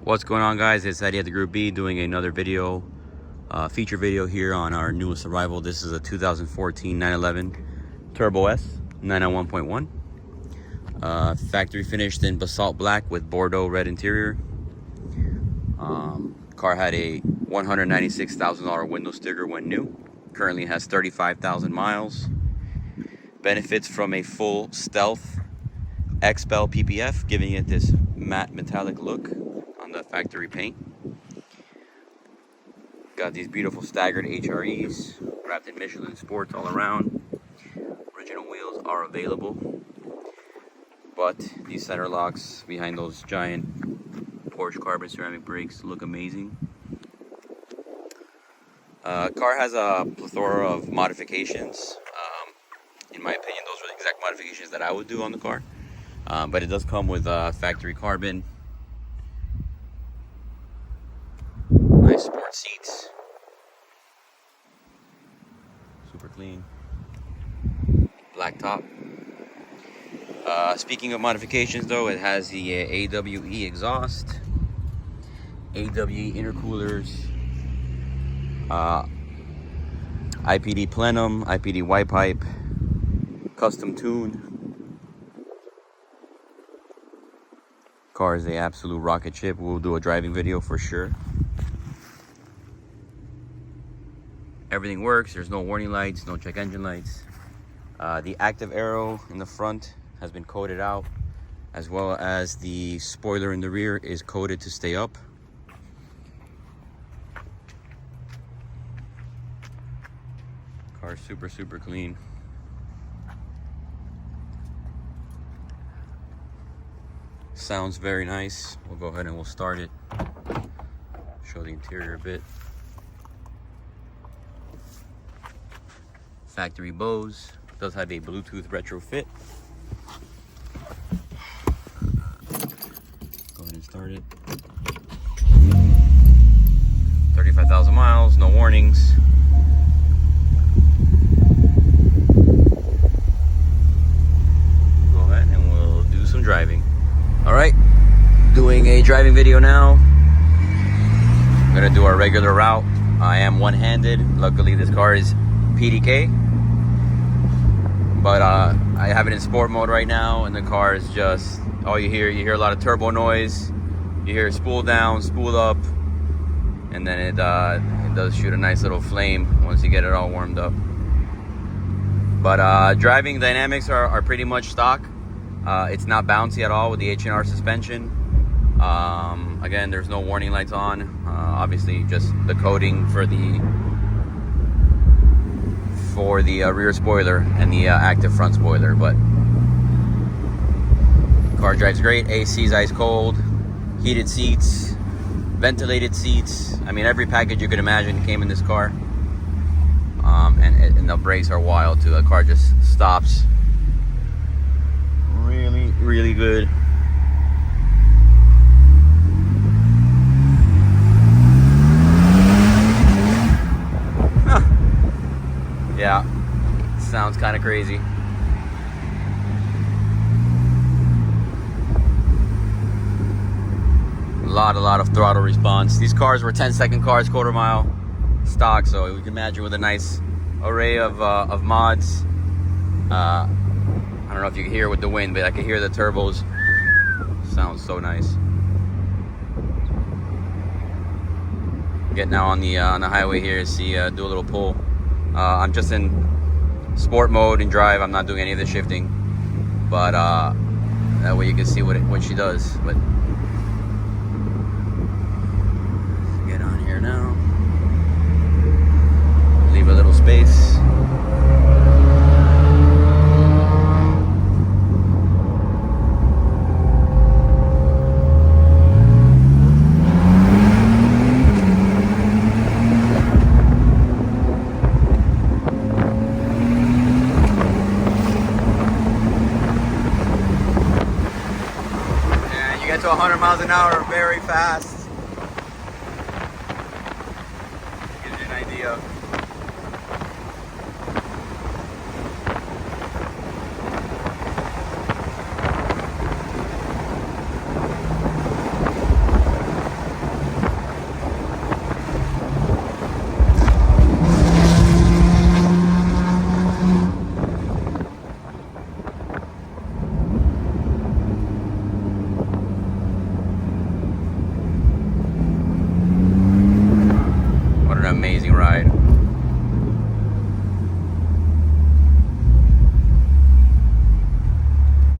What's going on, guys? It's Eddie at the Group B doing another video, feature video here on our newest arrival. This is a 2014 911 Turbo S 991.1. Factory finished in basalt black with Bordeaux red interior. Car had a $196,000 window sticker when new. Currently has 35,000 miles. Benefits from a full stealth Xpel PPF, giving it this matte metallic look on the factory paint. Got these beautiful staggered HREs wrapped in Michelin sports all around. Original wheels are available, but these center locks behind those giant Porsche carbon ceramic brakes look amazing. Car has a plethora of modifications. In my opinion, those are the exact modifications that I would do on the car. But it does come with factory carbon. Nice sport seats. Super clean. Black top. Speaking of modifications though, it has the AWE exhaust, AWE intercoolers, IPD plenum, IPD white pipe, custom tune. Car is a absolute rocket ship. We'll do a driving video for sure. Everything works. There's no warning lights, no check engine lights. The active arrow in the front has been coated out, as well as the spoiler in the rear is coated to stay up. Car is super clean. Sounds very nice. We'll go ahead and we'll start it. Show the interior a bit. Factory Bose. Does have a Bluetooth retrofit. Go ahead and start it. 35,000 miles, no warnings. Go ahead and we'll do some driving. All right, doing a driving video now. I'm gonna do our regular route. I am one-handed. Luckily, this car is PDK, but I have it in sport mode right now, and the car is just all you hear a lot of turbo noise. You hear spool down, spool up, and then it does shoot a nice little flame once you get it all warmed up. But driving dynamics are pretty much stock. It's not bouncy at all with the H&R suspension. Again, there's no warning lights on. Obviously, just the coating for the rear spoiler and the active front spoiler. But car drives great. AC is ice cold. Heated seats, ventilated seats. I mean, every package you could imagine came in this car. And the brakes are wild too. The car just stops really good. Yeah, sounds kind of crazy. A lot of throttle response. These cars were 10-second cars, quarter mile stock, so you can imagine with a nice array of mods. I don't know if you can hear with the wind, but I can hear the turbos. Sounds so nice. Get now on the highway here. See, do a little pull. I'm just in sport mode and drive. I'm not doing any of the shifting, but that way you can see what she does. But get on here now. Leave a little space. To 100 miles an hour very fast. Gives you an idea. amazing ride.